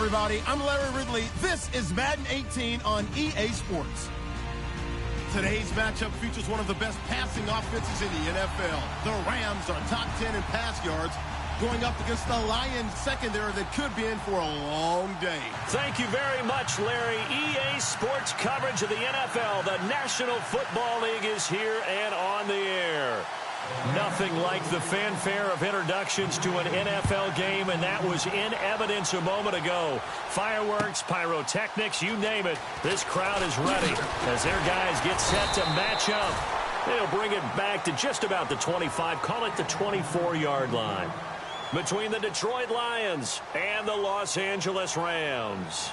everybody. I'm Larry Ridley. This is Madden 18 on EA Sports. Today's matchup features one of the best passing offenses in the NFL. The Rams are top 10 in pass yards, going up against the Lions secondary that could be in for a long day. Thank you very much, Larry. EA Sports coverage of the NFL. The National Football League is here and on the air. Nothing like the fanfare of introductions to an NFL game, and that was in evidence a moment ago. Fireworks, pyrotechnics, you name it. This crowd is ready as their guys get set to match up. They'll bring it back to just about the 25, call it the 24-yard line, between the Detroit Lions and the Los Angeles Rams.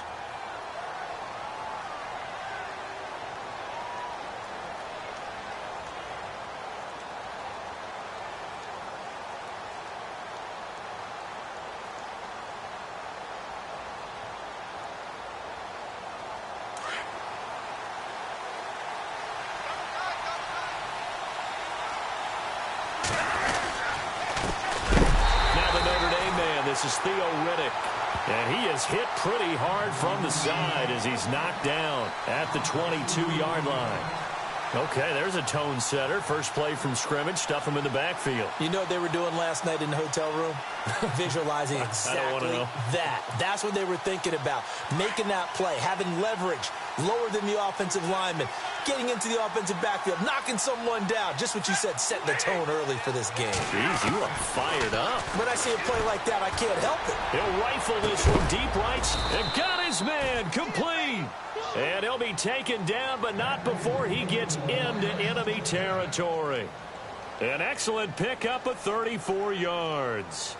This is Theo Riddick, and he is hit pretty hard from the side as he's knocked down at the 22-yard line. Okay, there's a tone setter. First play from scrimmage, stuff him in the backfield. You know what they were doing last night in the hotel room? Visualizing exactly that. That's what they were thinking about. Making that play, having leverage, lower than the offensive lineman, getting into the offensive backfield, knocking someone down. Just what you said, setting the tone early for this game. Jeez, you are fired up. When I see a play like that, I can't help it. He'll rifle this one deep right and got his man complete. And he'll be taken down, but not before he gets into enemy territory. An excellent pickup of 34 yards.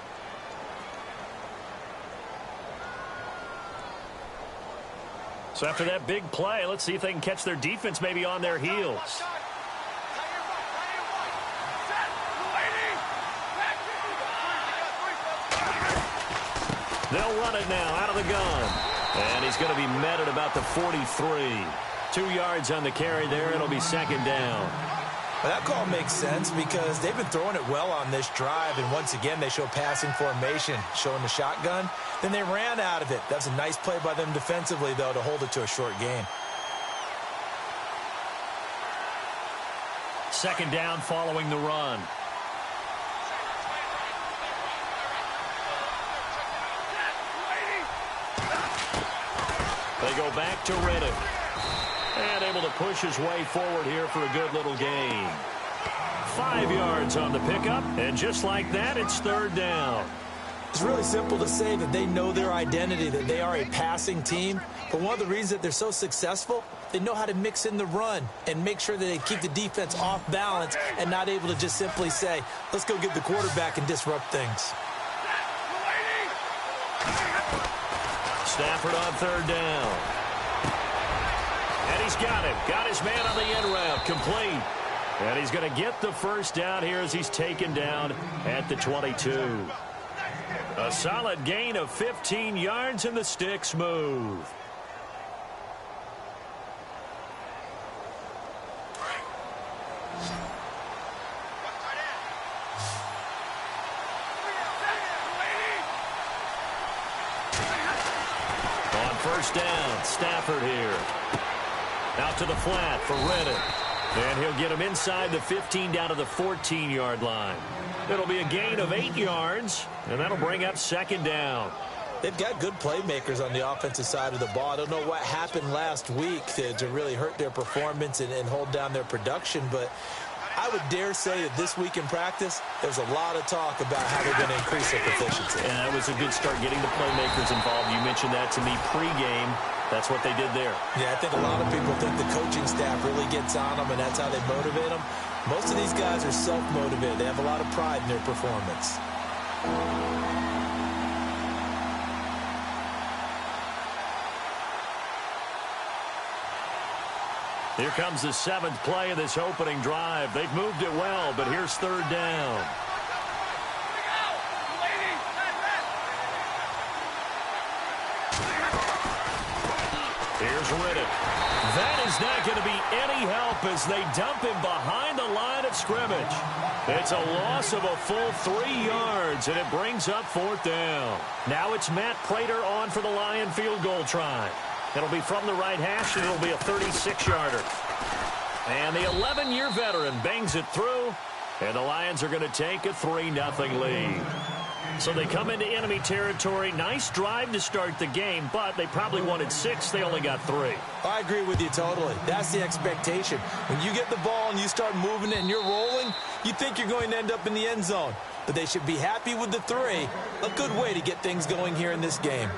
So after that big play, let's see if they can catch their defense maybe on their heels. They'll run it now out of the gun. And he's going to be met at about the 43. 2 yards on the carry there. It'll be second down. Well, that call makes sense because they've been throwing it well on this drive. And once again, they show passing formation, showing the shotgun. Then they ran out of it. That's a nice play by them defensively, though, to hold it to a short game. Second down following the run. They go back to Riddick. And able to push his way forward here for a good little gain. 5 yards on the pickup. And just like that, it's third down. It's really simple to say that they know their identity, that they are a passing team. But one of the reasons that they're so successful, they know how to mix in the run and make sure that they keep the defense off balance and not able to just simply say, let's go get the quarterback and disrupt things. Stafford on third down. And he's got it. Got his man on the end route. Complete. And he's going to get the first down here as he's taken down at the 22. A solid gain of 15 yards and the sticks move. First down, Stafford here. Out to the flat for Riddick. And he'll get him inside the 15 down to the 14-yard line. It'll be a gain of 8 yards, and that'll bring up second down. They've got good playmakers on the offensive side of the ball. I don't know what happened last week to really hurt their performance and hold down their production, but I would dare say that this week in practice, there's a lot of talk about how they're going to increase their proficiency. And that was a good start, getting the playmakers involved. You mentioned that to me pregame. That's what they did there. Yeah, I think a lot of people think the coaching staff really gets on them, and that's how they motivate them. Most of these guys are self-motivated. They have a lot of pride in their performance. Here comes the 7th play of this opening drive. They've moved it well, but here's third down. Here's Here's Riddick. That is not going to be any help as they dump him behind the line of scrimmage. It's a loss of a full 3 yards, and it brings up 4th down. Now it's Matt Prater on for the Lion field goal try. It'll be from the right hash, and it'll be a 36-yarder. And the 11-year veteran bangs it through, and the Lions are going to take a 3-0 lead. So they come into enemy territory. Nice drive to start the game, but they probably wanted 6. They only got 3. I agree with you totally. That's the expectation. When you get the ball and you start moving it and you're rolling, you think you're going to end up in the end zone. But they should be happy with the 3. A good way to get things going here in this game.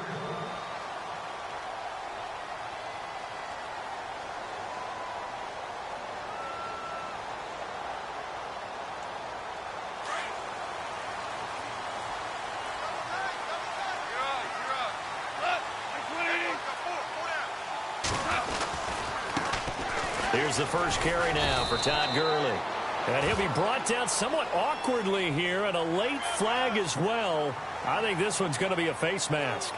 Here's the first carry now for Todd Gurley. And he'll be brought down somewhat awkwardly here, and a late flag as well. I think this one's going to be a face mask.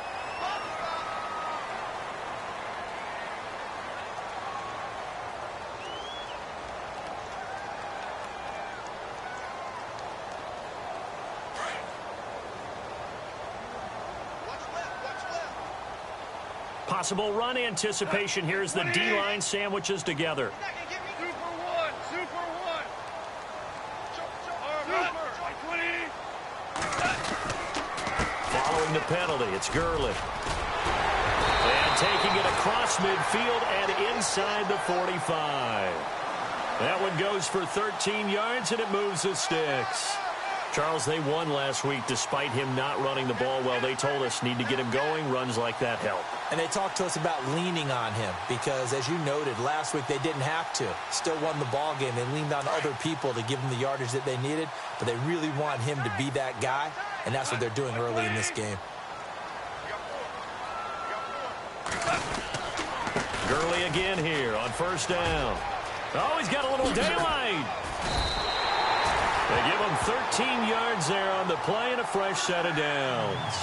Possible run anticipation. Here's the D-line sandwiches together. Following the penalty, it's Gurley. And taking it across midfield and inside the 45. That one goes for 13 yards, and it moves the sticks. Charles, they won last week despite him not running the ball well. They told us need to get him going. Runs like that help. And they talked to us about leaning on him because, as you noted, last week they didn't have to. Still won the ball game. They leaned on other people to give them the yardage that they needed, but they really want him to be that guy, and that's what they're doing early in this game. Gurley again here on first down. Oh, he's got a little daylight. They give him 13 yards there on the play and a fresh set of downs.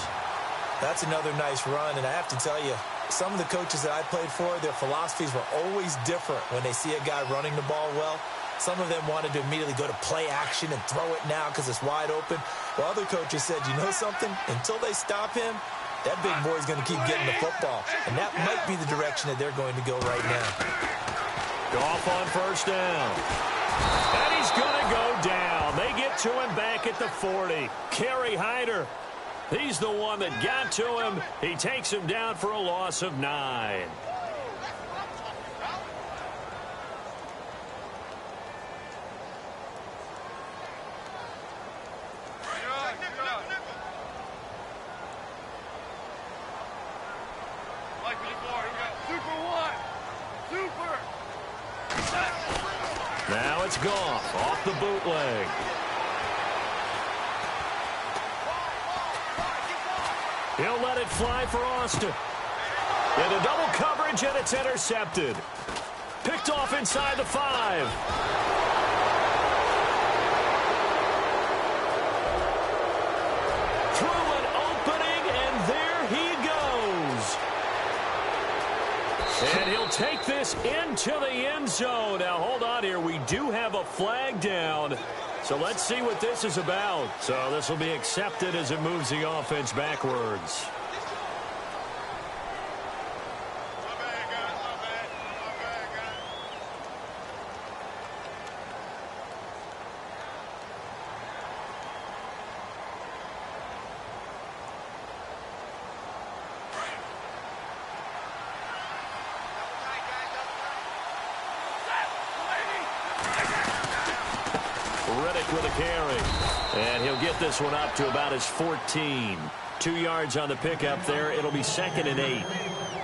That's another nice run, and I have to tell you, some of the coaches that I played for, their philosophies were always different when they see a guy running the ball well. Some of them wanted to immediately go to play action and throw it now because it's wide open. While other coaches said, you know something? Until they stop him, that big boy's going to keep getting the football. And that might be the direction that they're going to go right now. Goff on first down. And he's going to go down. They get to him back at the 40. Kerry Hyder. He's the one that got to him. He takes him down for a loss of 9. Now it's Goff off the bootleg. He'll let it fly for Austin. Into double coverage, and it's intercepted. Picked off inside the 5. Through an opening, and there he goes. And he'll take this into the end zone. Now, hold on here. We do have a flag down. So let's see what this is about. So this will be accepted as it moves the offense backwards. With a carry. And he'll get this one up to about his 14. 2 yards on the pickup there. It'll be 2nd and 8.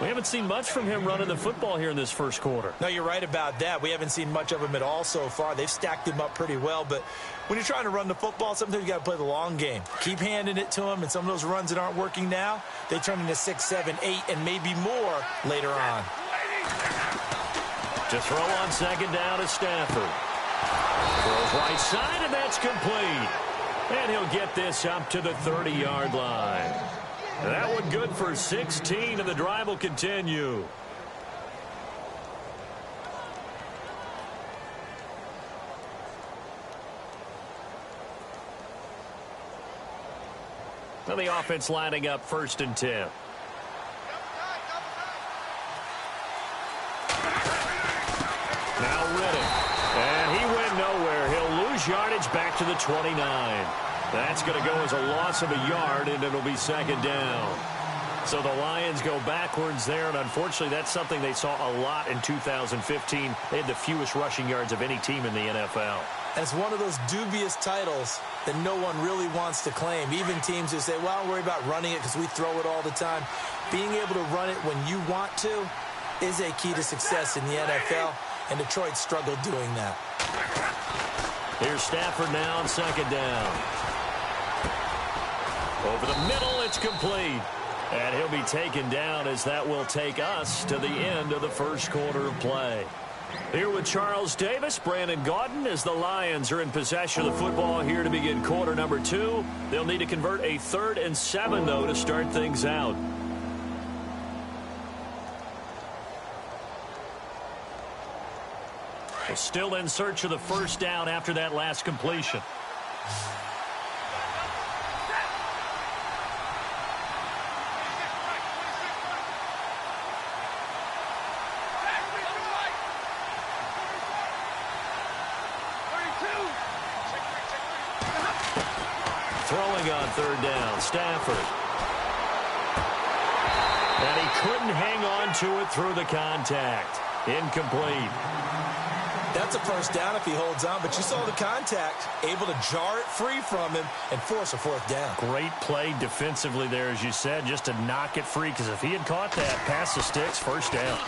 We haven't seen much from him running the football here in this first quarter. No, you're right about that. We haven't seen much of him at all so far. They've stacked him up pretty well, but when you're trying to run the football, sometimes you got to play the long game. Keep handing it to him, and some of those runs that aren't working now, they turn into 6, 7, 8, and maybe more later on. To throw on 2nd down is Stafford. Throws right side, and that's complete. And he'll get this up to the 30-yard line. That one good for 16, and the drive will continue. And the offense lining up 1st and 10. Now Riddick. And he went nowhere. He'll lose yardage back to the 29. That's going to go as a loss of a yard, and it'll be 2nd down. So the Lions go backwards there, and unfortunately that's something they saw a lot in 2015. They had the fewest rushing yards of any team in the NFL. And it's one of those dubious titles that no one really wants to claim. Even teams who say, well, I don't worry about running it because we throw it all the time. Being able to run it when you want to is a key to success in the NFL, and Detroit struggled doing that. Here's Stafford now on 2nd down. Over the middle, it's complete. And he'll be taken down as that will take us to the end of the 1st quarter of play. Here with Charles Davis, Brandon Gaudin, as the Lions are in possession of the football here to begin quarter number 2. They'll need to convert a 3rd and 7, though, to start things out. Well, still in search of the 1st down after that last completion. Throwing on 3rd down, Stafford. And he couldn't hang on to it through the contact. Incomplete. That's a 1st down if he holds on, but you saw the contact, able to jar it free from him and force a 4th down. Great play defensively there, as you said, just to knock it free, because if he had caught that, past the sticks, 1st down.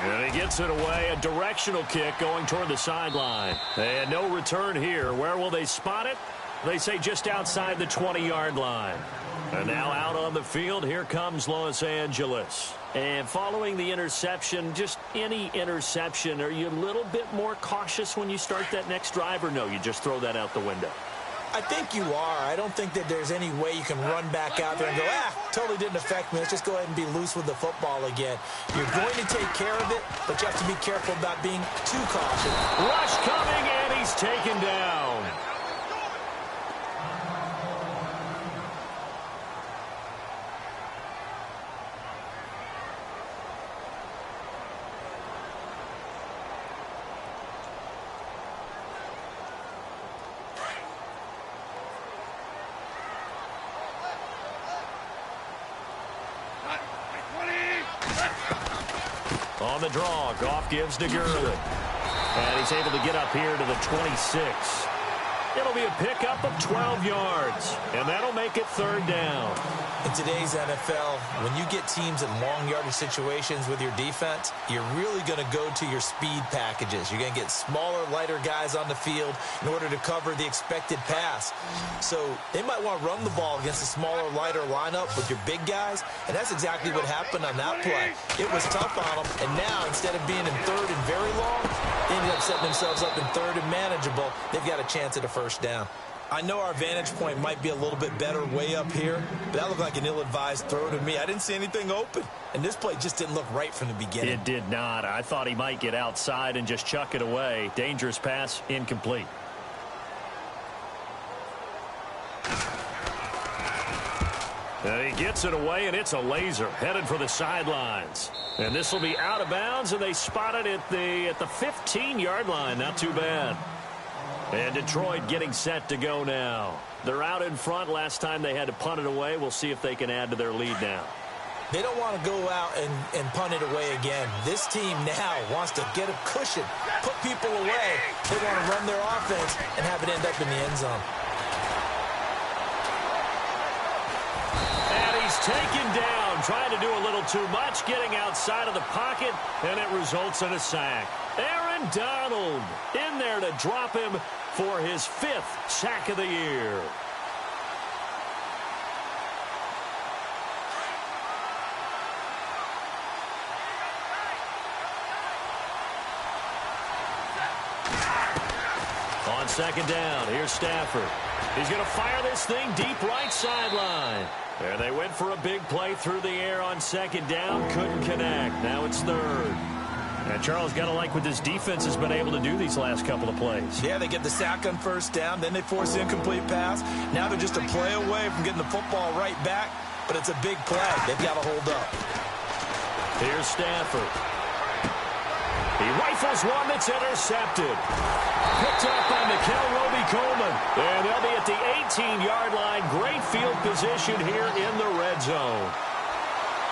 And he gets it away, a directional kick going toward the sideline. And no return here. Where will they spot it? They say just outside the 20-yard line. And now out on the field, here comes Los Angeles. And following the interception, just any interception, are you a little bit more cautious when you start that next drive, or no, you just throw that out the window? I think you are. I don't think that there's any way you can run back out there and go, totally didn't affect me. Let's just go ahead and be loose with the football again. You're going to take care of it, but you have to be careful about being too cautious. Rush coming, and he's taken down. On the draw, Goff gives to Gurley. And he's able to get up here to the 26. It'll be a pickup of 12 yards. And that'll make it 3rd down. In today's NFL, when you get teams in long yardage situations with your defense, you're really going to go to your speed packages. You're going to get smaller, lighter guys on the field in order to cover the expected pass. So they might want to run the ball against a smaller, lighter lineup with your big guys, and that's exactly what happened on that play. It was tough on them, and now instead of being in 3rd and very long, they ended up setting themselves up in 3rd and manageable. They've got a chance at a 1st down. I know our vantage point might be a little bit better way up here, but that looked like an ill-advised throw to me. I didn't see anything open, and this play just didn't look right from the beginning. It did not. I thought he might get outside and just chuck it away. Dangerous pass, incomplete. And he gets it away, and it's a laser headed for the sidelines. And this will be out of bounds, and they spot it at the 15-yard line. Not too bad. And Detroit getting set to go now. They're out in front. Last time they had to punt it away. We'll see if they can add to their lead now. They don't want to go out and punt it away again. This team now wants to get a cushion, put people away. They want to run their offense and have it end up in the end zone. And he's taken down, trying to do a little too much, getting outside of the pocket, and it results in a sack. Aaron Donald in there to drop him for his 5th sack of the year. On 2nd down, here's Stafford. He's going to fire this thing deep right sideline. And they went for a big play through the air on 2nd down. Couldn't connect. Now it's 3rd. And Charles, got to like what this defense has been able to do these last couple of plays. Yeah, they get the sack on first down, then they force the incomplete pass. Now they're just a play away from getting the football right back, but it's a big play. They've got to hold up. Here's Stafford. He rifles one that's intercepted. Picked up by Mikel Roby-Coleman. And they'll be at the 18-yard line. Great field position here in the red zone.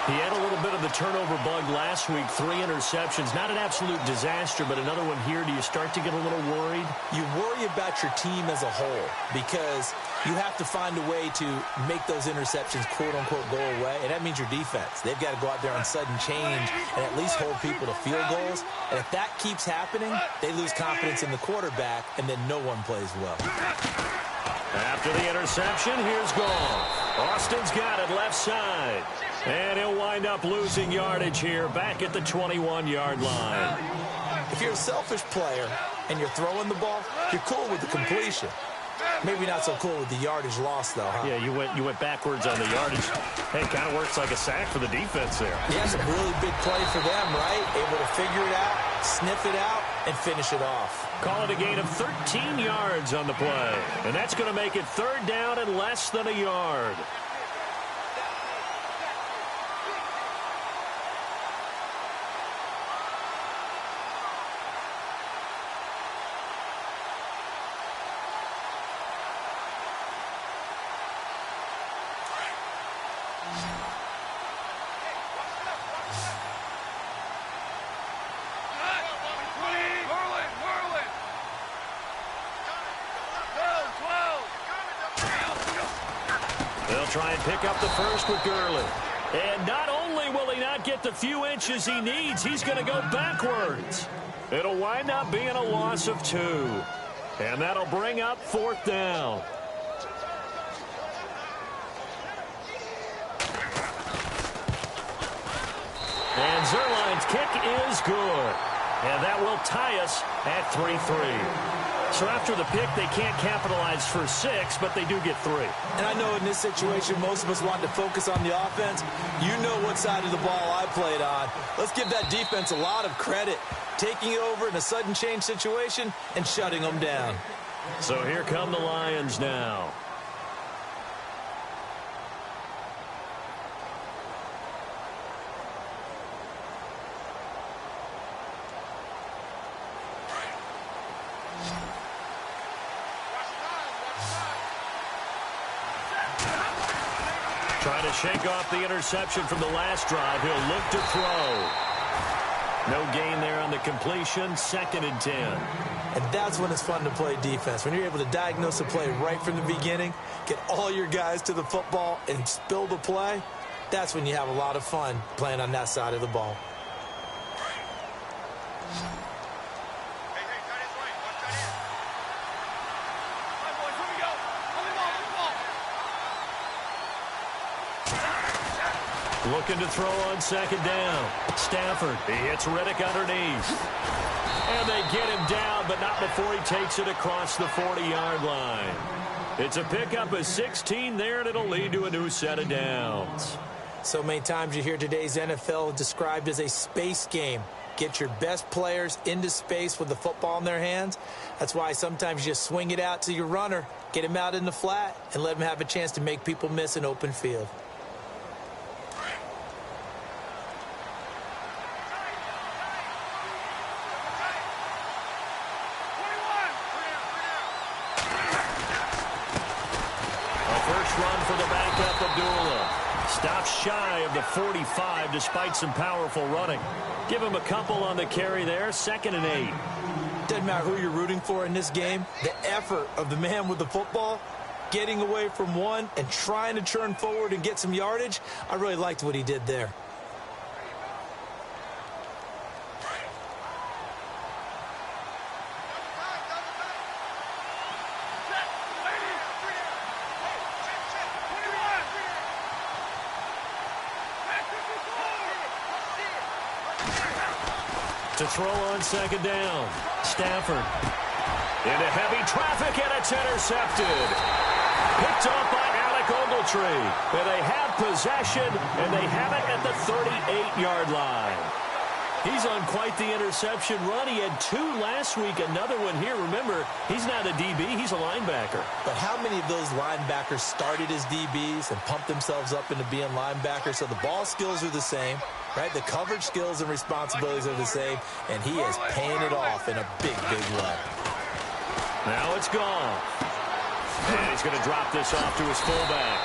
He had a little bit of the turnover bug last week, 3 interceptions. Not an absolute disaster, but another one here. Do you start to get a little worried? You worry about your team as a whole because you have to find a way to make those interceptions, quote-unquote, go away, and that means your defense. They've got to go out there on sudden change and at least hold people to field goals. And if that keeps happening, they lose confidence in the quarterback, and then no one plays well. After the interception, here's Goff. Austin's got it left side. And he'll wind up losing yardage here back at the 21-yard line. If you're a selfish player and you're throwing the ball, you're cool with the completion. Maybe not so cool with the yardage loss, though, huh? Yeah, you went backwards on the yardage. Hey, it kind of works like a sack for the defense there. Yeah, it's a really big play for them, right? Able to figure it out, sniff it out, and finish it off. Call it a gain of 13 yards on the play. And that's going to make it 3rd down and less than a yard. They'll try and pick up the first with Gurley. And not only will he not get the few inches he needs, he's going to go backwards. It'll wind up being a loss of 2. And that'll bring up 4th down. And Zerline's kick is good. And that will tie us at 3-3. So after the pick, they can't capitalize for 6, but they do get 3. And I know in this situation, most of us want to focus on the offense. You know what side of the ball I played on. Let's give that defense a lot of credit. Taking it over in a sudden change situation and shutting them down. So here come the Lions now. Trying to shake off the interception from the last drive. He'll look to throw. No gain there on the completion. 2nd and 10. And that's when it's fun to play defense. When you're able to diagnose a play right from the beginning, get all your guys to the football, and spill the play, that's when you have a lot of fun playing on that side of the ball. Looking to throw on 2nd down. Stafford, he hits Riddick underneath. And they get him down, but not before he takes it across the 40-yard line. It's a pickup of 16 there, and it'll lead to a new set of downs. So many times you hear today's NFL described as a space game. Get your best players into space with the football in their hands. That's why sometimes you just swing it out to your runner, get him out in the flat, and let him have a chance to make people miss an open field. Run for the backup, Abdullah. Stops shy of the 45 despite some powerful running. Give him a couple on the carry there. 2nd and 8. Doesn't matter who you're rooting for in this game. The effort of the man with the football, getting away from one and trying to turn forward and get some yardage, I really liked what he did there. To throw on 2nd down. Stafford. Into heavy traffic, and it's intercepted. Picked up by Alec Ogletree. And they have possession, and they have it at the 38-yard line. He's on quite the interception run. He had 2 last week, another one here. Remember, he's not a DB, he's a linebacker. But how many of those linebackers started as DBs and pumped themselves up into being linebackers? So the ball skills are the same, right? The coverage skills and responsibilities are the same, and he is paying it off in a big, big way. Now it's gone. And he's going to drop this off to his fullback.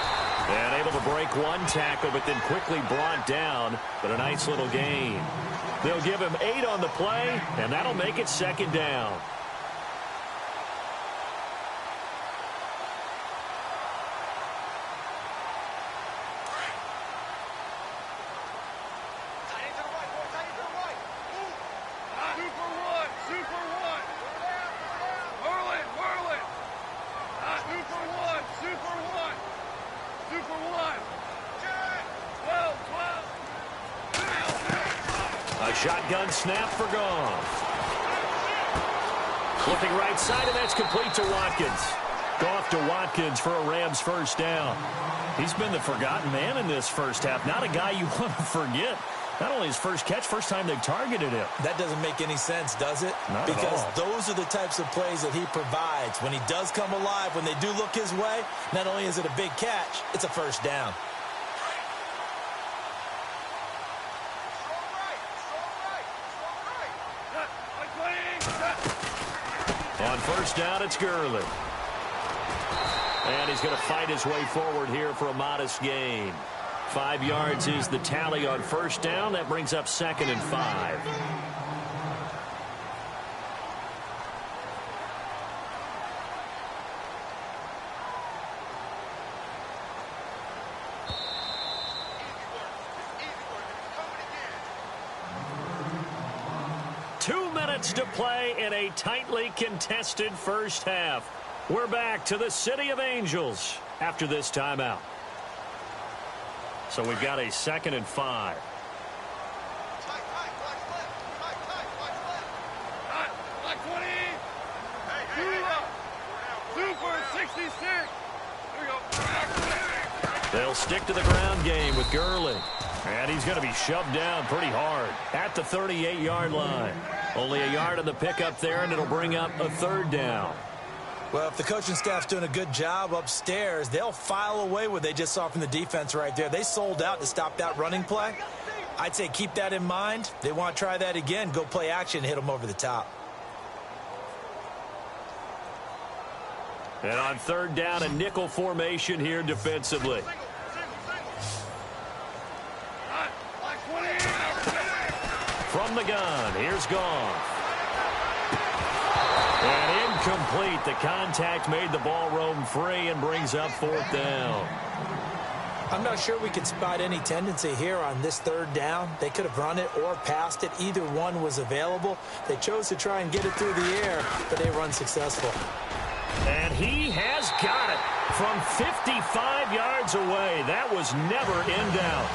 And able to break 1 tackle, but then quickly brought down. But a nice little gain. They'll give him 8 on the play, and that'll make it 2nd down. Shotgun snap for Goff. Looking right side, and that's complete to Watkins. Goff to Watkins for a Rams 1st down. He's been the forgotten man in this first half. Not a guy you want to forget. Not only his first catch, first time they've targeted him. That doesn't make any sense, does it? Not because at all. Those are the types of plays that he provides. When he does come alive, when they do look his way, not only is it a big catch, it's a 1st down. On 1st down, it's Gurley. And he's going to fight his way forward here for a modest gain. 5 yards is the tally on 1st down. That brings up 2nd and 5. To play in a tightly contested first half. We're back to the City of Angels after this timeout. So we've got a 2nd and 5. They'll stick to the ground game with Gurley. And he's going to be shoved down pretty hard at the 38-yard line. Only a yard on the pickup there, and it'll bring up a 3rd down. Well, if the coaching staff's doing a good job upstairs, they'll file away what they just saw from the defense right there. They sold out to stop that running play. I'd say keep that in mind. They want to try that again. Go play action, hit them over the top. And on 3rd down, a nickel formation here defensively. From the gun, here's Goff. And incomplete. The contact made the ball roam free and brings up 4th down. I'm not sure we could spot any tendency here on this 3rd down. They could have run it or passed it. Either one was available. They chose to try and get it through the air, but they were unsuccessful. And he has got it from 55 yards away. That was never in doubt.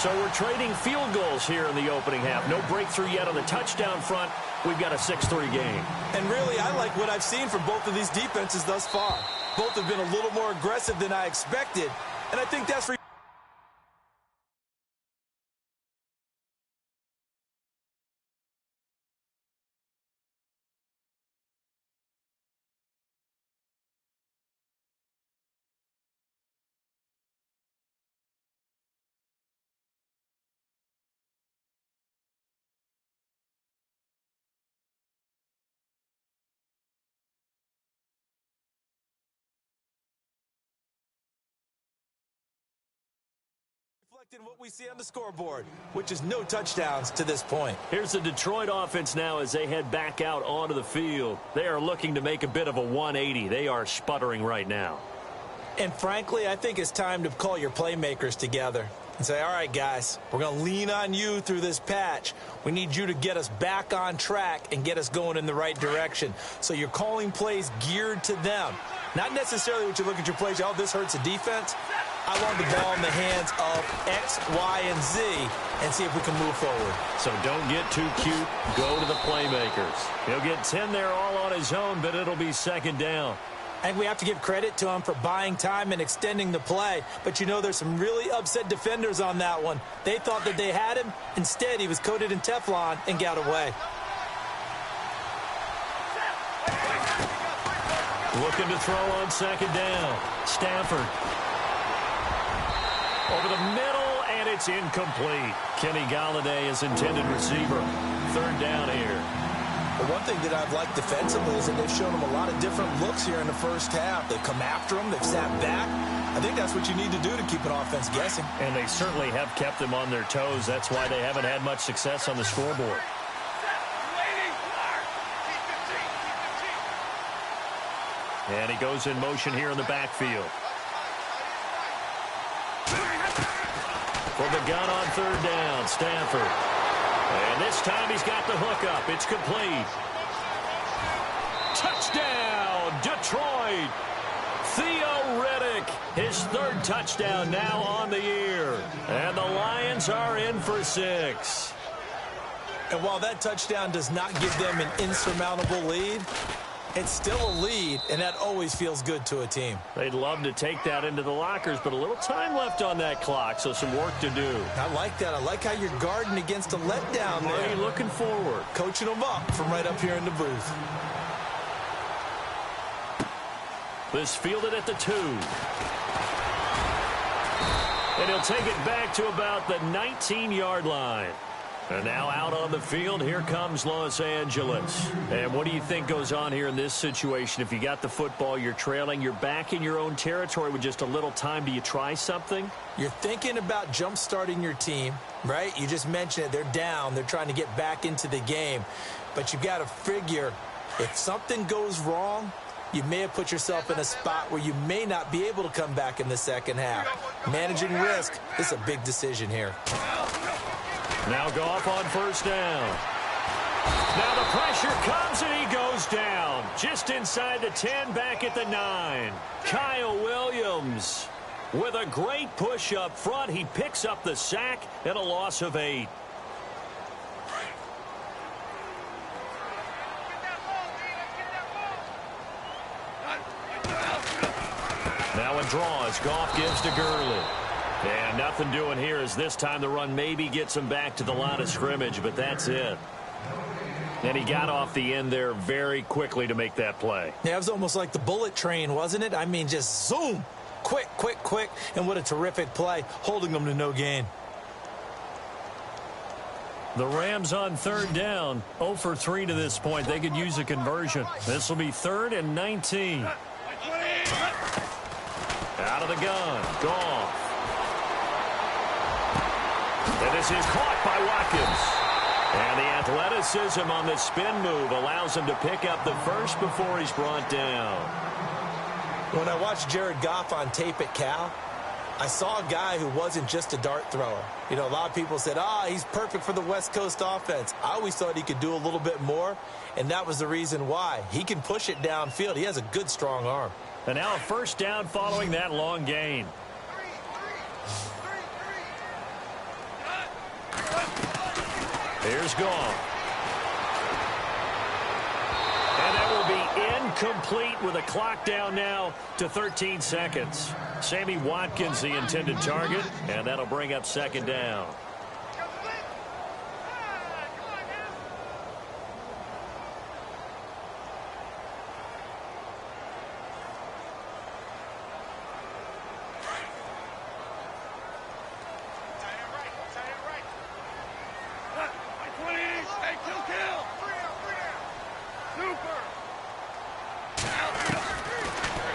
So we're trading field goals here in the opening half. No breakthrough yet on the touchdown front. We've got a 6-3 game. And really, I like what I've seen from both of these defenses thus far. Both have been a little more aggressive than I expected. And I think that's reflecting what we see on the scoreboard, which is no touchdowns to this point. Here's the Detroit offense now as they head back out onto the field. They are looking to make a bit of a 180. They are sputtering right now. And frankly, I think it's time to call your playmakers together and say, all right, guys, we're going to lean on you through this patch. We need you to get us back on track and get us going in the right direction. So you're calling plays geared to them. Not necessarily what you look at your plays, oh, this hurts the defense. I want the ball in the hands of X, Y, and Z and see if we can move forward. So don't get too cute. Go to the playmakers. He'll get 10 there all on his own, but it'll be second down. I think we have to give credit to him for buying time and extending the play. But, you know, there's some really upset defenders on that one. They thought that they had him. Instead, he was coated in Teflon and got away. Looking to throw on second down. Stafford. Over the middle, and it's incomplete. Kenny Golladay is intended receiver. Third down here. Well, one thing that I've liked defensively is that they've shown him a lot of different looks here in the first half. They've come after him. They've sat back. I think that's what you need to do to keep an offense guessing. And they certainly have kept them on their toes. That's why they haven't had much success on the scoreboard. And he goes in motion here in the backfield. From the gun on third down, Stafford. And this time he's got the hook up. It's complete. Touchdown, Detroit. Theo Riddick, his third touchdown now on the year. And the Lions are in for 6. And while that touchdown does not give them an insurmountable lead, it's still a lead, and that always feels good to a team. They'd love to take that into the lockers, but a little time left on that clock, so some work to do. I like that. I like how you're guarding against a letdown there. Are you looking forward? Coaching them up from right up here in the booth. This fielded at the 2. And he'll take it back to about the 19-yard line. And now out on the field, here comes Los Angeles. And what do you think goes on here in this situation? If you got the football, you're trailing, you're back in your own territory with just a little time. Do you try something? You're thinking about jump-starting your team, right? You just mentioned it. They're down. They're trying to get back into the game. But you've got to figure if something goes wrong, you may have put yourself in a spot where you may not be able to come back in the second half. Managing risk is a big decision here. Now Goff on first down. Now the pressure comes and he goes down. Just inside the 10, back at the 9. Kyle Williams with a great push up front. He picks up the sack and a loss of 8. Now a draw as Goff gives to Gurley. And nothing doing here as this time the run maybe gets him back to the line of scrimmage, but that's it. And he got off the end there very quickly to make that play. Yeah, it was almost like the bullet train, wasn't it? I mean, just zoom. Quick, quick, quick. And what a terrific play, holding them to no gain. The Rams on third down, 0 for 3 to this point. They could use a conversion. This will be 3rd and 19. Out of the gun, Goff. And this is caught by Watkins. And the athleticism on the spin move allows him to pick up the first before he's brought down. When I watched Jared Goff on tape at Cal, I saw a guy who wasn't just a dart thrower. You know, a lot of people said, he's perfect for the West Coast offense. I always thought he could do a little bit more, and that was the reason why. He can push it downfield. He has a good, strong arm. And now a first down following that long gain. Here's Goff. And that will be incomplete with a clock down now to 13 seconds. Sammy Watkins, the intended target, and that'll bring up second down.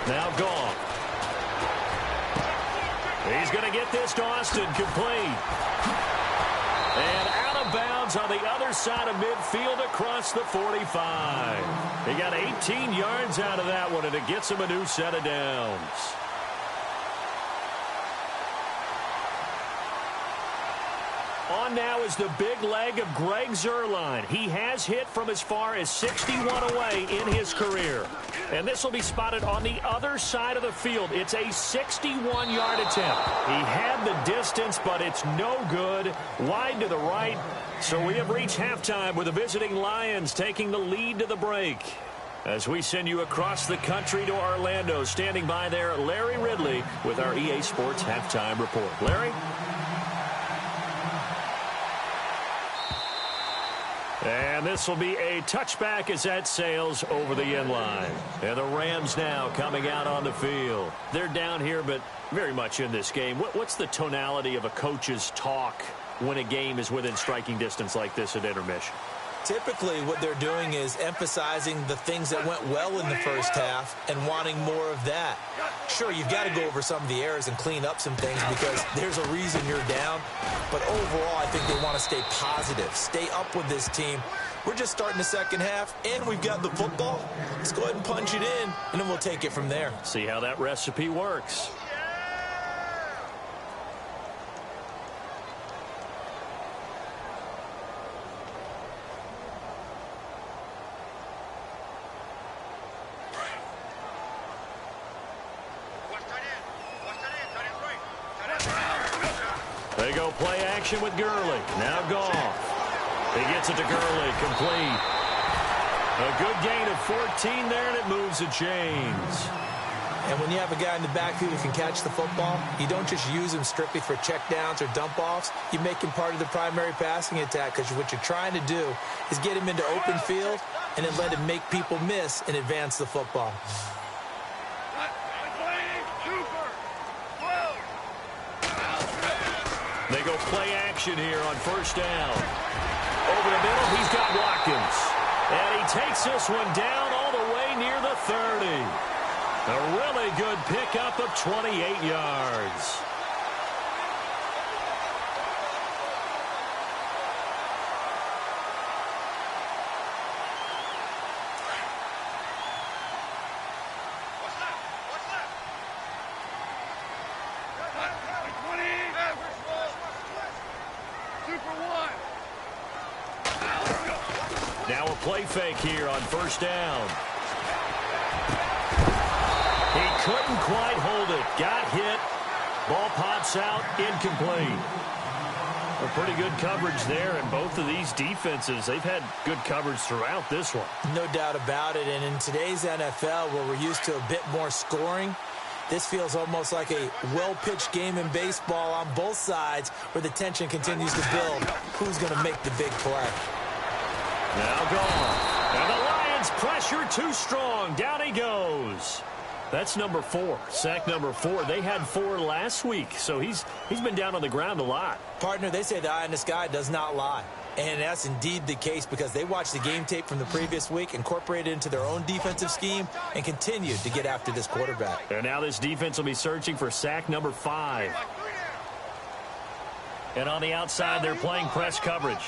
Now Goff. He's going to get this to Austin, complete. And out of bounds on the other side of midfield across the 45. He got 18 yards out of that one, and it gets him a new set of downs. On now is the big leg of Greg Zuerlein. He has hit from as far as 61 away in his career. And this will be spotted on the other side of the field. It's a 61-yard attempt. He had the distance, but it's no good. Wide to the right. So we have reached halftime with the visiting Lions taking the lead to the break. As we send you across the country to Orlando, standing by there, Larry Ridley with our EA Sports Halftime Report. Larry? And this will be a touchback as that sails over the end line. And the Rams now coming out on the field. They're down here, but very much in this game. What's the tonality of a coach's talk when a game is within striking distance like this at intermission? Typically, what they're doing is emphasizing the things that went well in the first half and wanting more of that. Sure, you've got to go over some of the errors and clean up some things because there's a reason you're down. But overall, I think they want to stay positive, stay up with this team. We're just starting the second half, and we've got the football. Let's go ahead and punch it in, and then we'll take it from there. See how that recipe works. They go play action with Gurley. Now Goff. He gets it to Gurley. Complete. A good gain of 14 there, and it moves the chains. And when you have a guy in the backfield who can catch the football, you don't just use him strictly for checkdowns or dump-offs. You make him part of the primary passing attack because what you're trying to do is get him into open field and then let him make people miss and advance the football. They go play action here on first down. Over the middle, he's got Watkins. And he takes this one down all the way near the 30. A really good pickup of 28 yards. Now a play fake here on first down. He couldn't quite hold it. Got hit. Ball pops out. Incomplete. A pretty good coverage there, and both of these defenses, they've had good coverage throughout this one. No doubt about it, and in today's NFL, where we're used to a bit more scoring, this feels almost like a well-pitched game in baseball on both sides where the tension continues to build. Who's going to make the big play? Now gone. And the Lions pressure too strong. Down he goes. That's number 4. Sack number 4. They had 4 last week, so he's been down on the ground a lot. Partner, they say the eye in the sky does not lie. And that's indeed the case because they watched the game tape from the previous week, incorporated it into their own defensive scheme, and continued to get after this quarterback. And now this defense will be searching for sack number 5. And on the outside, they're playing press coverage.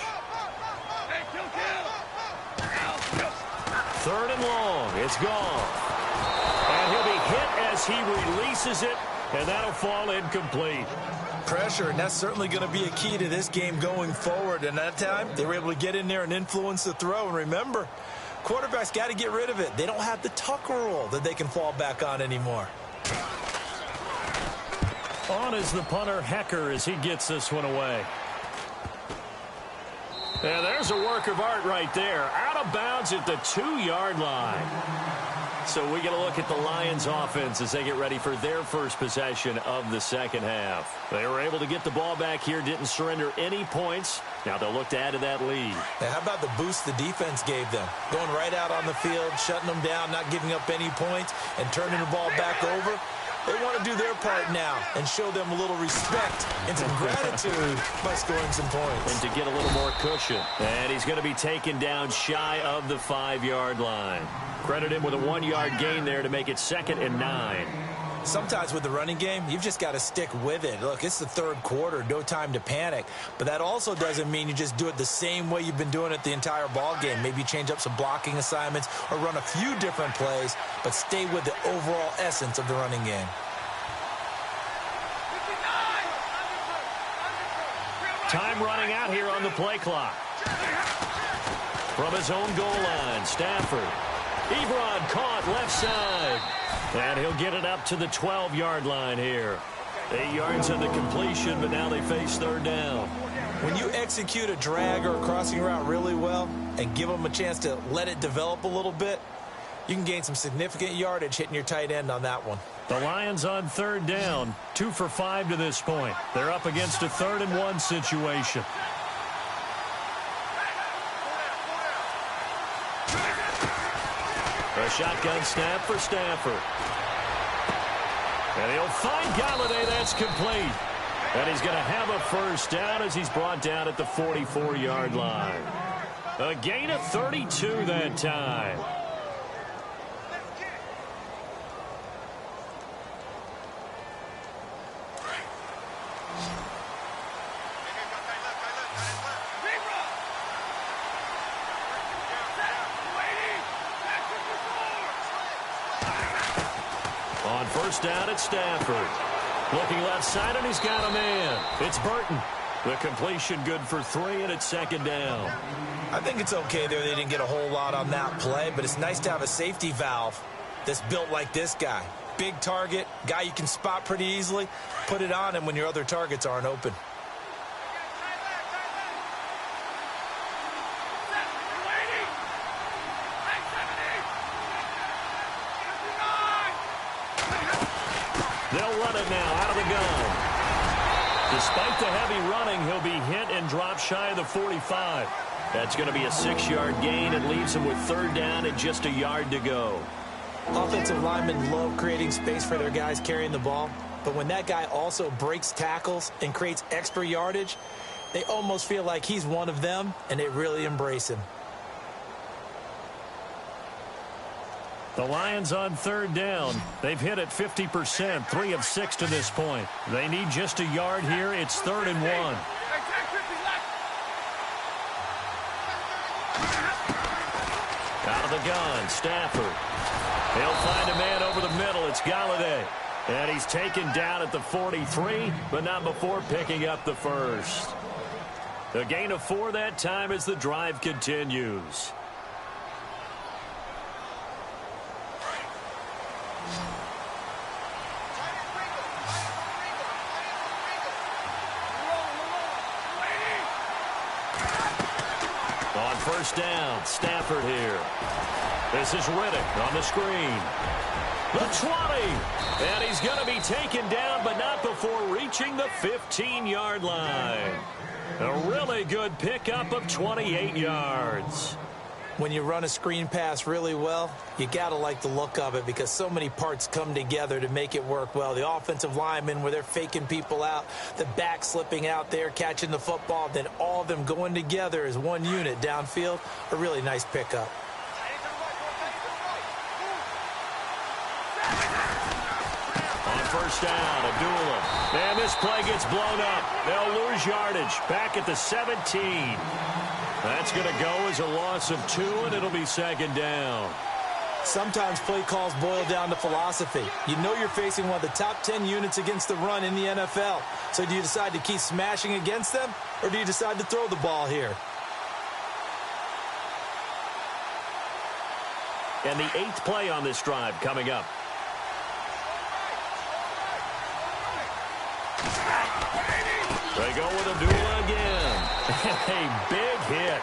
Third and long. It's gone. And he'll be hit as he releases it, and that'll fall incomplete. Pressure, and that's certainly going to be a key to this game going forward. And that time, they were able to get in there and influence the throw. And remember, quarterbacks got to get rid of it. They don't have the Tucker rule that they can fall back on anymore. On is the punter, Hecker, as he gets this one away. And there's a work of art right there. Out of bounds at the 2-yard line. So we get a look at the Lions offense as they get ready for their first possession of the second half. They were able to get the ball back here, didn't surrender any points. Now they'll look to add to that lead. Now, how about the boost the defense gave them? Going right out on the field, shutting them down, not giving up any points, and turning the ball back over. They want to do their part now and show them a little respect and some gratitude by scoring some points. And to get a little more cushion. And he's going to be taken down shy of the 5-yard line. Credit him with a 1-yard gain there to make it 2nd and 9. Sometimes with the running game, you've just got to stick with it. Look, it's the third quarter, no time to panic. But that also doesn't mean you just do it the same way you've been doing it the entire ball game. Maybe change up some blocking assignments or run a few different plays, but stay with the overall essence of the running game. Time running out here on the play clock. From his own goal line, Stafford. Ebron caught left side. And he'll get it up to the 12-yard line here. 8 yards on the completion, but now they face third down. When you execute a drag or a crossing route really well and give them a chance to let it develop a little bit, You can gain some significant yardage hitting your tight end on that one. The Lions on third down, 2 for 5 to this point. They're up against a 3rd and 1 situation. A shotgun snap for Stafford. And he'll find Galladay. That's complete. And he's going to have a first down as he's brought down at the 44-yard line. A gain of 32 that time. On first down, it's Stafford. Looking left side, and he's got a man. It's Burton. The completion good for 3, and it's 2nd down. I think it's okay there. They didn't get a whole lot on that play, but it's nice to have a safety valve that's built like this guy. Big target, guy you can spot pretty easily. Put it on him when your other targets aren't open. They'll run it now out of the gun. Despite the heavy running, he'll be hit and dropped shy of the 45. That's going to be a 6-yard gain. It leaves him with 3rd down and just a yard to go. Offensive linemen love creating space for their guys carrying the ball, but when that guy also breaks tackles and creates extra yardage, they almost feel like he's one of them, and they really embrace him. The Lions on 3rd down. They've hit it 50%, 3 of 6 to this point. They need just a yard here. It's 3rd and 1. Out of the gun, Stafford. He'll find a man over the middle. It's Galladay. And he's taken down at the 43, but not before picking up the first. A gain of 4 that time as the drive continues. On first down, Stafford here. This is Riddick on the screen. The 20. And he's going to be taken down, but not before reaching the 15-yard line. A really good pickup of 28 yards. When you run a screen pass really well, you got to like the look of it because so many parts come together to make it work well. The offensive linemen, where they're faking people out, the back slipping out there, catching the football, then all of them going together as one unit downfield. A really nice pickup. On first down, Abdullah. Man, this play gets blown up. They'll lose yardage back at the 17. That's going to go as a loss of 2, and it'll be 2nd down. Sometimes play calls boil down to philosophy. You know you're facing one of the top 10 units against the run in the NFL. So do you decide to keep smashing against them, or do you decide to throw the ball here? And the 8th play on this drive coming up. They go with Abdullah again. A big hit.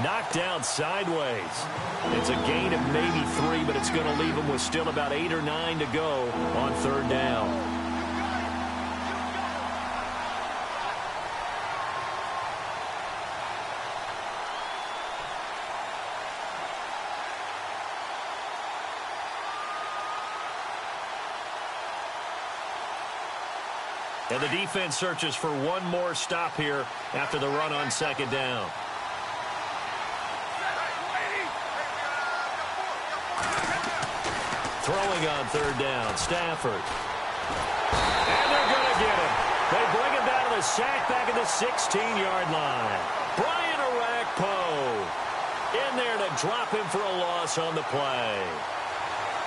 Knocked down sideways. It's a gain of maybe 3, but it's going to leave him with still about 8 or 9 to go on 3rd down. And the defense searches for one more stop here after the run on 2nd down. Throwing on 3rd down, Stafford. And they're going to get him. They bring him down to the sack back at the 16-yard line. Brian Orakpo in there to drop him for a loss on the play.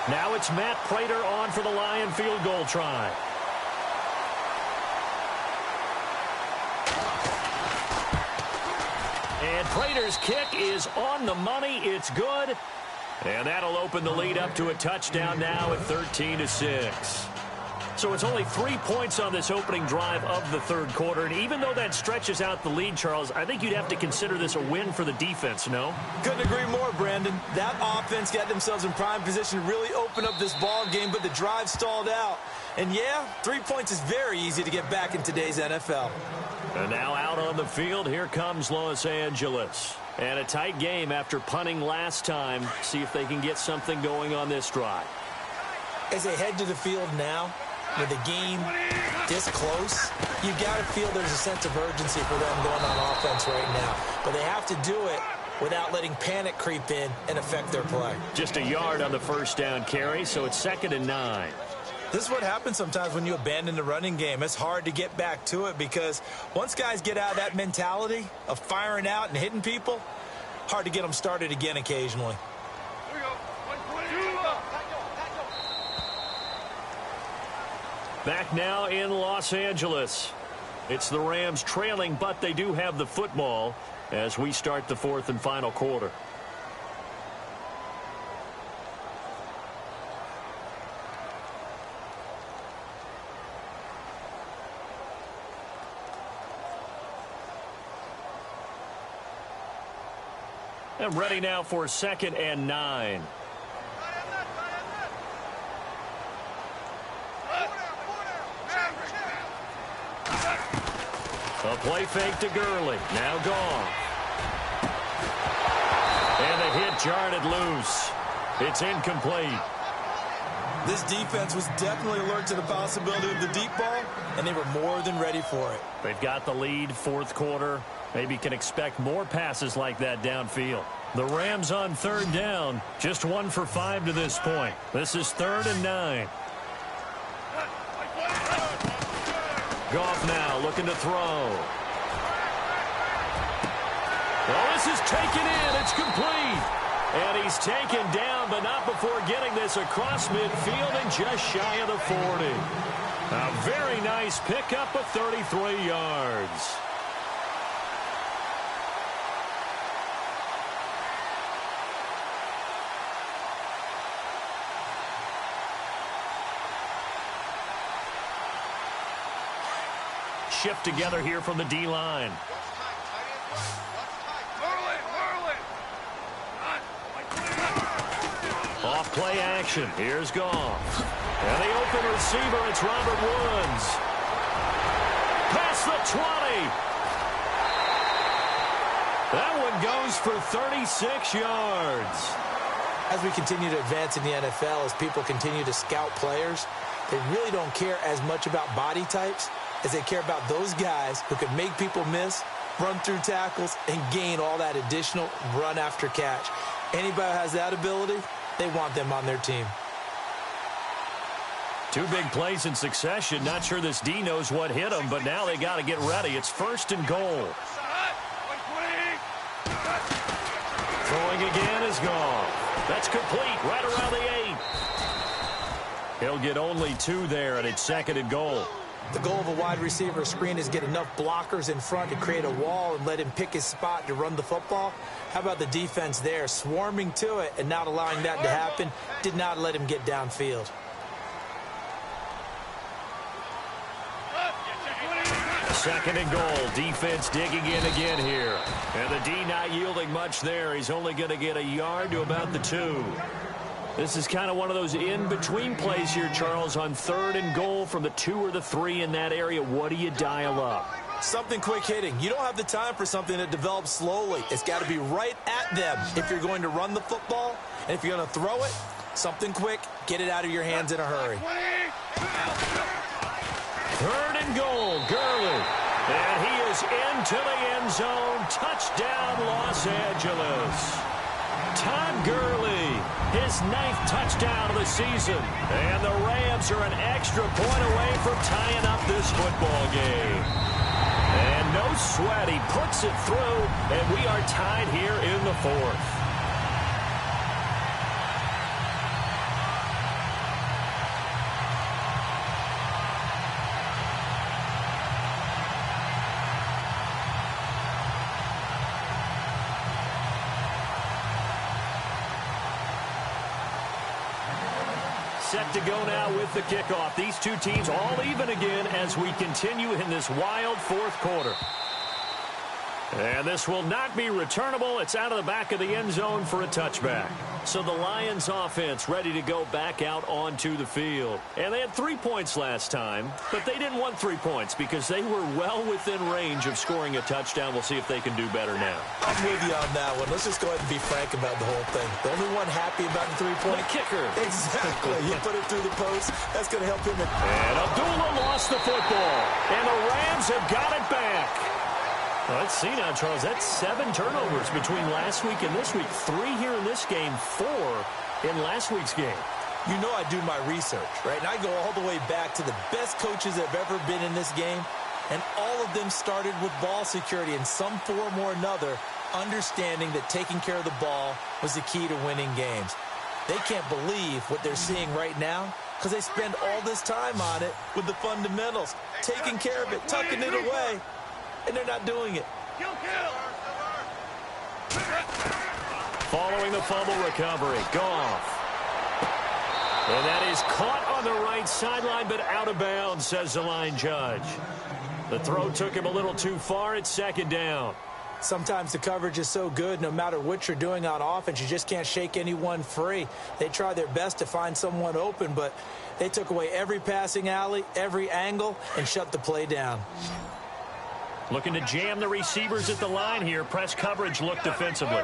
Now it's Matt Prater on for the Lion field goal try. And Prater's kick is on the money. It's good. And that'll open the lead up to a touchdown now at 13-6. So it's only 3 points on this opening drive of the third quarter. And even though that stretches out the lead, Charles, I think you'd have to consider this a win for the defense, no? Couldn't agree more, Brandon. That offense got themselves in prime position to really open up this ball game, but the drive stalled out. And, yeah, 3 points is very easy to get back in today's NFL. And now out on the field, here comes Los Angeles. And a tight game after punting last time. See if they can get something going on this drive. As they head to the field now, with the game this close, you got to feel there's a sense of urgency for them going on offense right now. But they have to do it without letting panic creep in and affect their play. Just a yard on the first down carry, so it's 2nd and 9. This is what happens sometimes when you abandon the running game. It's hard to get back to it because once guys get out of that mentality of firing out and hitting people, hard to get them started again occasionally. Back now in Los Angeles. It's the Rams trailing, but they do have the football as we start the 4th and final quarter. And ready now for 2nd and 9. A play fake to Gurley. Now gone. And the hit jarred it loose. It's incomplete. This defense was definitely alert to the possibility of the deep ball, and they were more than ready for it. They've got the lead, 4th quarter. Maybe can expect more passes like that downfield. The Rams on 3rd down. Just 1 for 5 to this point. This is 3rd and 9. Goff now looking to throw. Well, this is taken in. It's complete. And he's taken down, but not before getting this across midfield and just shy of the 40. A very nice pickup of 33 yards. Shift together here from the D-line. Off play action. Here's Goff. And the open receiver, it's Robert Woods. Past the 20. That one goes for 36 yards. As we continue to advance in the NFL, as people continue to scout players, they really don't care as much about body types as they care about those guys who can make people miss, run through tackles, and gain all that additional run after catch. Anybody who has that ability, they want them on their team. 2 big plays in succession. Not sure this D knows what hit him, but now they got to get ready. It's 1st and goal. Throwing again is gone. That's complete right around the 8. He'll get only 2 there, and it's 2nd and goal. The goal of a wide receiver screen is get enough blockers in front to create a wall and let him pick his spot to run the football. How about the defense there, swarming to it and not allowing that to happen? Did not let him get downfield. 2nd and goal. Defense digging in again here. And the D not yielding much there. He's only going to get a yard to about the 2. This is kind of one of those in-between plays here, Charles, on 3rd and goal from the 2 or the 3 in that area. What do you dial up? Something quick hitting. You don't have the time for something that develops slowly. It's got to be right at them if you're going to run the football. And if you're going to throw it, something quick, get it out of your hands in a hurry. 3rd and goal, Gurley. And he is into the end zone. Touchdown, Los Angeles. Todd Gurley, his 9th touchdown of the season. And the Rams are an extra point away from tying up this football game. And no sweat, he puts it through, and we are tied here in the 4th. set to go now with the kickoff. These two teams all even again as we continue in this wild fourth quarter. And this will not be returnable. It's out of the back of the end zone for a touchback. So the Lions offense ready to go back out onto the field. And they had 3 points last time, but they didn't want 3 points because they were well within range of scoring a touchdown. We'll see if they can do better now. I'm with you on that one. Let's just go ahead and be frank about the whole thing. The only one happy about the 3-point. The kicker. Exactly. You put it through the post. That's going to help him. And Abdullah lost the football. And the Rams have got it back. Well, let's see now, Charles. That's 7 turnovers between last week and this week. 3 here in this game, 4 in last week's game. You know I do my research, right? And I go all the way back to the best coaches that have ever been in this game. And all of them started with ball security in some form or another, understanding that taking care of the ball was the key to winning games. They can't believe what they're seeing right now because they spend all this time on it with the fundamentals, taking care of it, tucking it away. And they're not doing it. Following the fumble recovery, Goff. And that is caught on the right sideline, but out of bounds, says the line judge. The throw took him a little too far. It's second down. Sometimes the coverage is so good, no matter what you're doing on offense, you just can't shake anyone free. They try their best to find someone open, but they took away every passing alley, every angle, and shut the play down. Looking to jam the receivers at the line here. Press coverage look defensively.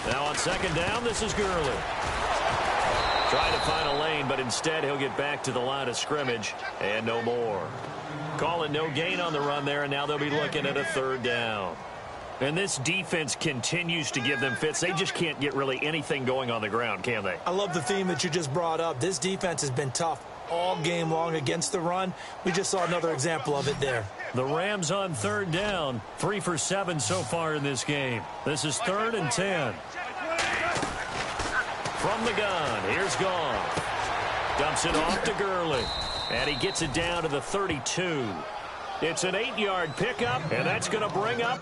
Now on second down, this is Gurley. Trying to find a lane, but instead he'll get back to the line of scrimmage and no more. Call it no gain on the run there, and now they'll be looking at a third down. And this defense continues to give them fits. They just can't get really anything going on the ground, can they? I love the theme that you just brought up. This defense has been tough all game long against the run. We just saw another example of it there. The Rams on third down. 3 for 7 so far in this game. This is 3rd and 10. From the gun, here's Goff. Dumps it off to Gurley. And he gets it down to the 32. It's an 8-yard pickup, and that's going to bring up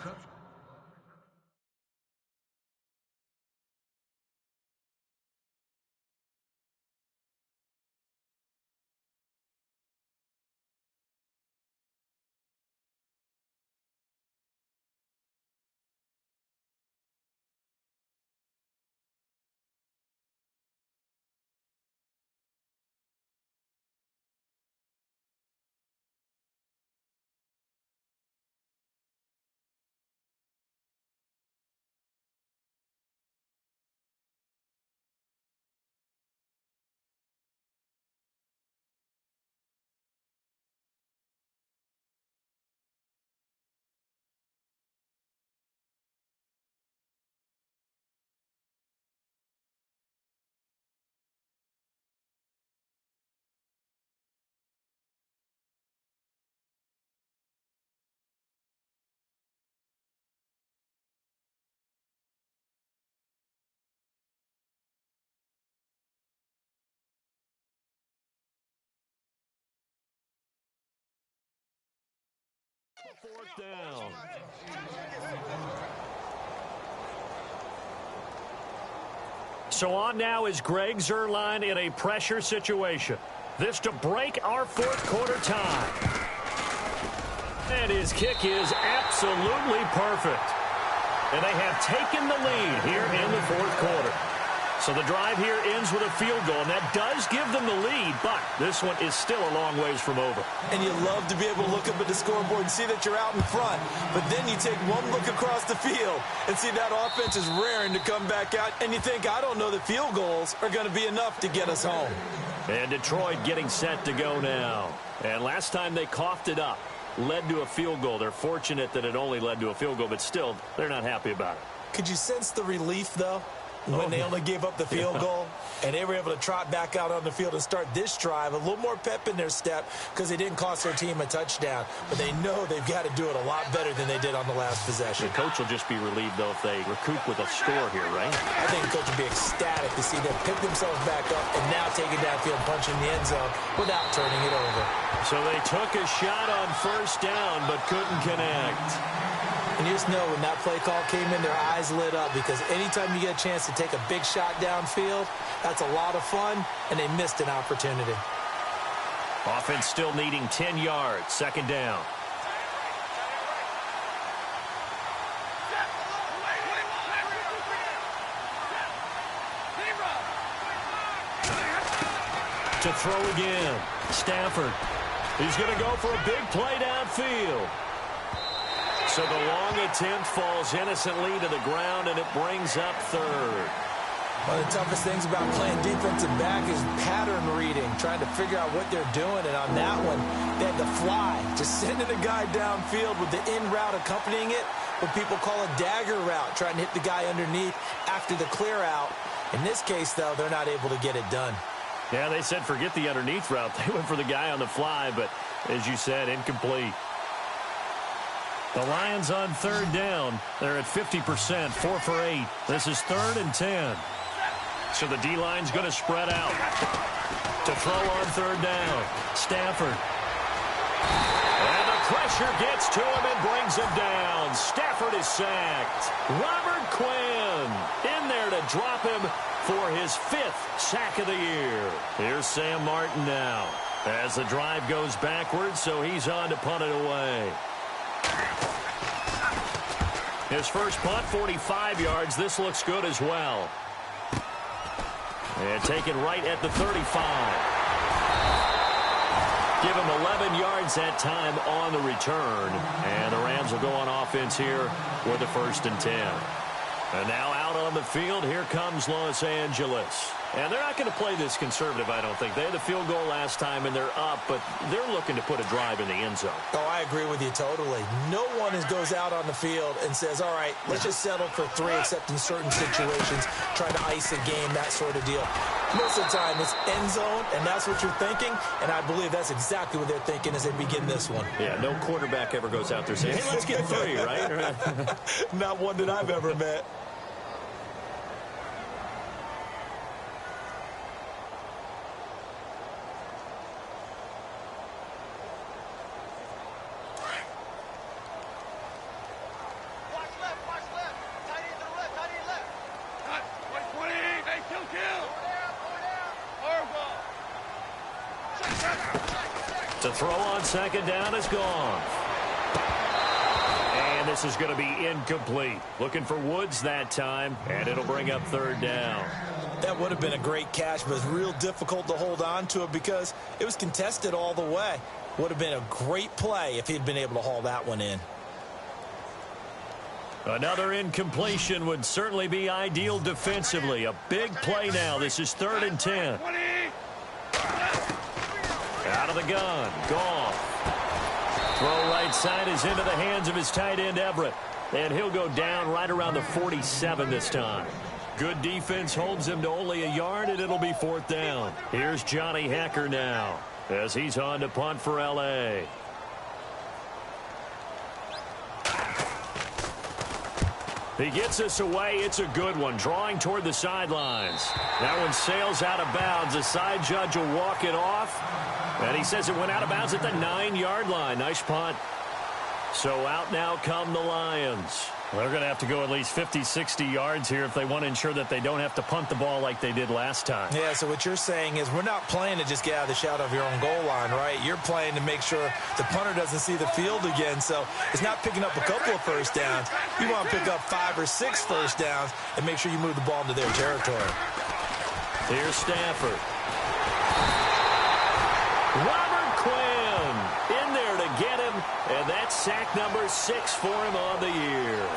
fourth down. So on now is Greg Zuerlein in a pressure situation. This to break our fourth quarter tie. And his kick is absolutely perfect. And they have taken the lead here in the fourth quarter. So the drive here ends with a field goal, and that does give them the lead, but this one is still a long ways from over. And you love to be able to look up at the scoreboard and see that you're out in front, but then you take one look across the field and see that offense is raring to come back out, and you think, I don't know that field goals are going to be enough to get us home. And Detroit getting set to go now. And last time they coughed it up, led to a field goal. They're fortunate that it only led to a field goal, but still, they're not happy about it. Could you sense the relief, though? When they only gave up the field goal, and they were able to trot back out on the field and start this drive, a little more pep in their step because they didn't cost their team a touchdown. But they know they've got to do it a lot better than they did on the last possession. The coach will just be relieved, though, if they recoup with a score here, right? I think the coach will be ecstatic to see them pick themselves back up and now take it downfield, punching the end zone without turning it over. So they took a shot on first down but couldn't connect. And you just know when that play call came in, their eyes lit up, because anytime you get a chance to take a big shot downfield, that's a lot of fun, and they missed an opportunity. Offense still needing 10 yards. Second down. To throw again. Stafford. He's going to go for a big play downfield. So the long attempt falls innocently to the ground, and it brings up third. One of the toughest things about playing defensive back is pattern reading, trying to figure out what they're doing. And on that one, they had to fly, just sending a guy downfield with the in route accompanying it, what people call a dagger route, trying to hit the guy underneath after the clear out. In this case, though, they're not able to get it done. Yeah, they said forget the underneath route. They went for the guy on the fly, but as you said, incomplete. The Lions on third down. They're at 50%, 4 for 8. This is 3rd and 10. So the D-line's going to spread out. To throw on third down. Stafford. And the pressure gets to him and brings him down. Stafford is sacked. Robert Quinn in there to drop him for his 5th sack of the year. Here's Sam Martin now as the drive goes backwards, so he's on to punt it away. His first punt, 45 yards. This looks good as well. And taken right at the 35. Give him 11 yards that time on the return. And the Rams will go on offense here with a 1st and 10. And now out on the field, here comes Los Angeles. And they're not going to play this conservative, I don't think. They had the field goal last time, and they're up, but they're looking to put a drive in the end zone. Oh, I agree with you totally. No one goes out on the field and says, all right, let's just settle for 3, except in certain situations, trying to ice a game, that sort of deal. Most of the time, it's end zone, and that's what you're thinking, and I believe that's exactly what they're thinking as they begin this one. Yeah, no quarterback ever goes out there saying, hey, let's get 3, right? Not one that I've ever met. To throw on second down is gone. And this is going to be incomplete. Looking for Woods that time, and it'll bring up 3rd down. That would have been a great catch, but it's real difficult to hold on to it because it was contested all the way. Would have been a great play if he'd been able to haul that one in. Another incompletion would certainly be ideal defensively. A big play now. This is 3rd and 10. Out of the gun. Gone. Throw right side is into the hands of his tight end, Everett. And he'll go down right around the 47 this time. Good defense holds him to only a yard, and it'll be 4th down. Here's Johnny Hacker now as he's on to punt for L.A. He gets us away. It's a good one. Drawing toward the sidelines. That one sails out of bounds. The side judge will walk it off. And he says it went out of bounds at the 9-yard line. Nice punt. So out now come the Lions. They're going to have to go at least 50, 60 yards here if they want to ensure that they don't have to punt the ball like they did last time. Yeah, so what you're saying is we're not playing to just get out of the shadow of your own goal line, right? You're playing to make sure the punter doesn't see the field again. So it's not picking up a couple of first downs. You want to pick up 5 or 6 first downs and make sure you move the ball into their territory. Here's Stafford. Robert Quinn in there to get him, and that's sack number 6 for him on the year.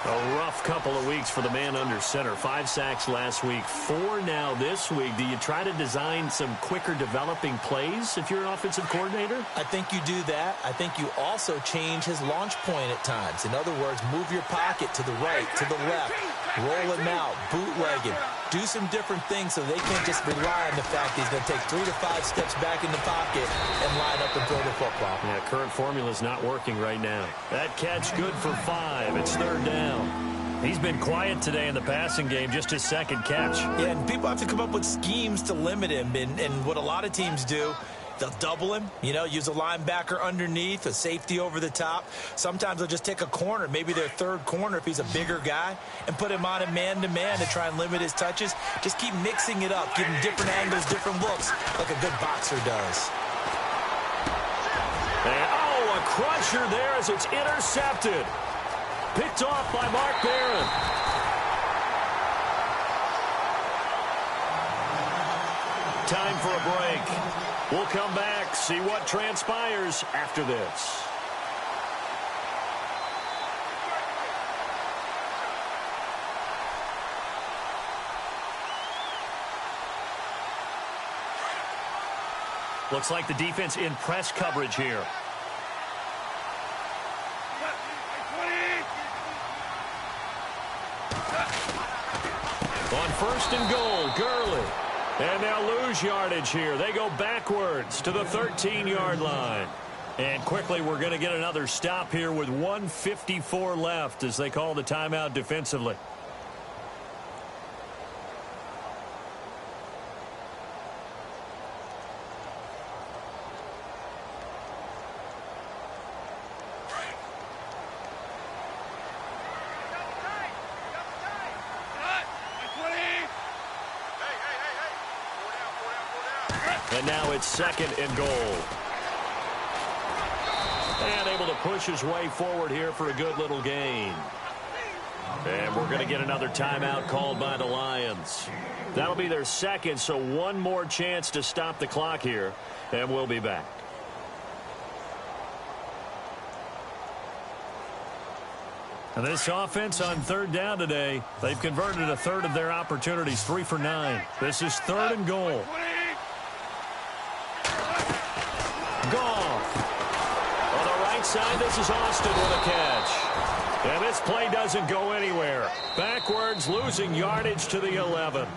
A rough couple of weeks for the man under center. 5 sacks last week, 4 now this week. Do you try to design some quicker developing plays if you're an offensive coordinator? I think you do that. I think you also change his launch point at times. In other words, move your pocket to the right, to the left, roll him out, bootleg him. Do some different things so they can't just rely on the fact he's going to take 3 to 5 steps back in the pocket and line up and throw the football. Yeah, current formula's not working right now. That catch good for 5. It's 3rd down. He's been quiet today in the passing game, just his 2nd catch. Yeah, and people have to come up with schemes to limit him. And what a lot of teams do They'll double him, use a linebacker underneath, a safety over the top. Sometimes they'll just take a corner, maybe their third corner if he's a bigger guy, and put him on a man-to-man to try and limit his touches. Just keep mixing it up, give him different angles, different looks, like a good boxer does. And, a crusher there as it's intercepted. Picked off by Mark Barron. Time for a break. We'll come back, see what transpires after this. Looks like the defense in press coverage here. On first and goal, Gurley. And they'll lose yardage here. They go backwards to the 13-yard line. And quickly, we're going to get another stop here with 1:54 left as they call the timeout defensively. And now it's second and goal. And able to push his way forward here for a good little gain. And we're going to get another timeout called by the Lions. That'll be their second, so one more chance to stop the clock here. And we'll be back. And this offense on third down today, they've converted a third of their opportunities, 3 for 9. This is third and goal. Goff. On the right side, this is Austin with a catch. And this play doesn't go anywhere. Backwards, losing yardage to the 11.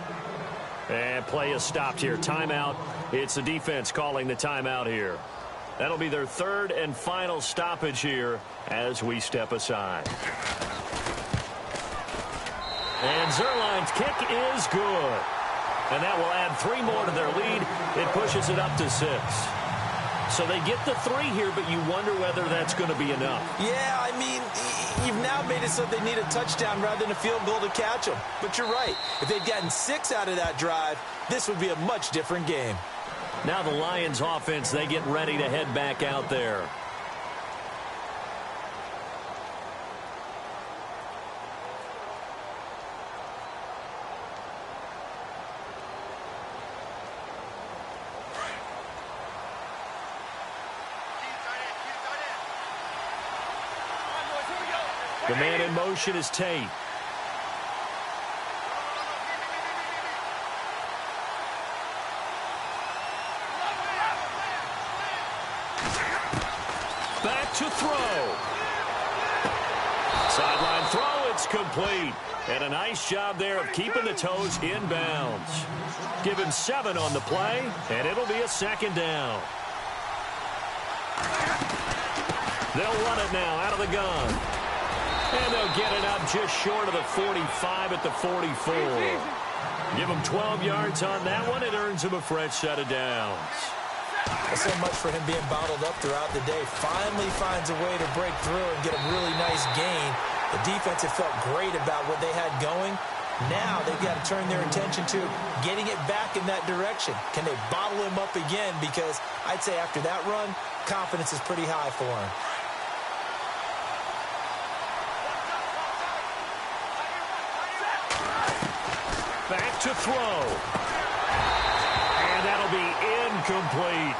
And play is stopped here. Timeout. It's the defense calling the timeout here. That'll be their third and final stoppage here as we step aside. And Zerline's kick is good. And that will add 3 more to their lead. It pushes it up to 6. So they get the 3 here, but you wonder whether that's going to be enough. Yeah, I mean, you've now made it so they need a touchdown rather than a field goal to catch them. But you're right. If they'd gotten 6 out of that drive, this would be a much different game. Now the Lions offense, they get ready to head back out there. The man in motion is Tate. Back to throw. Sideline throw, it's complete. And a nice job there of keeping the toes in bounds. Give him 7 on the play, and it'll be a second down. They'll run it now out of the gun. And they'll get it up just short of the 45 at the 44. Give him 12 yards on that one. It earns him a fresh set of downs. So much for him being bottled up throughout the day. Finally finds a way to break through and get a really nice gain. The defense had felt great about what they had going. Now they've got to turn their attention to getting it back in that direction. Can they bottle him up again? Because I'd say after that run, confidence is pretty high for him. Back to throw. And that'll be incomplete.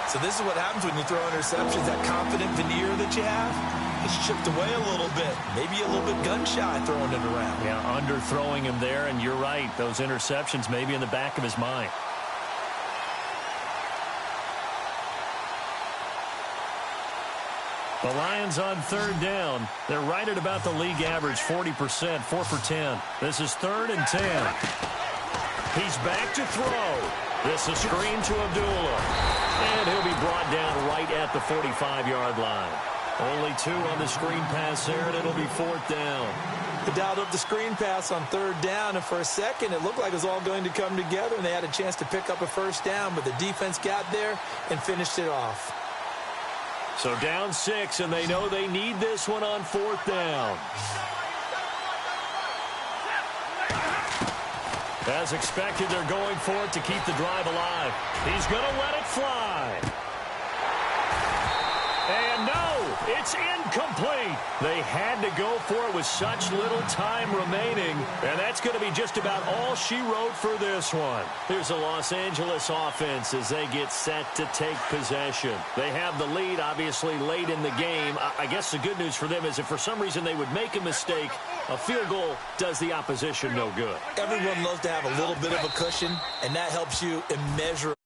So this is what happens when you throw interceptions. That confident veneer that you have, it's chipped away a little bit. Maybe a little bit gun-shy throwing it around. Yeah, underthrowing him there, and you're right. Those interceptions may be in the back of his mind. The Lions on third down. They're right at about the league average, 40%, 4 for 10. This is 3rd and 10. He's back to throw. This is screen to Abdullah. And he'll be brought down right at the 45-yard line. Only 2 on the screen pass there, and it'll be 4th down. They dialed up the screen pass on 3rd down, and for a second, it looked like it was all going to come together, and they had a chance to pick up a 1st down, but the defense got there and finished it off. So down 6, and they know they need this one on 4th down. As expected, they're going for it to keep the drive alive. He's going to let it fly. And no, it's incomplete. They had to go for it with such little time remaining, and that's going to be just about all she wrote for this one. Here's the Los Angeles offense as they get set to take possession. They have the lead, obviously, late in the game. I guess the good news for them is if for some reason they would make a mistake, a field goal does the opposition no good. Everyone loves to have a little bit of a cushion, and that helps you immeasurably.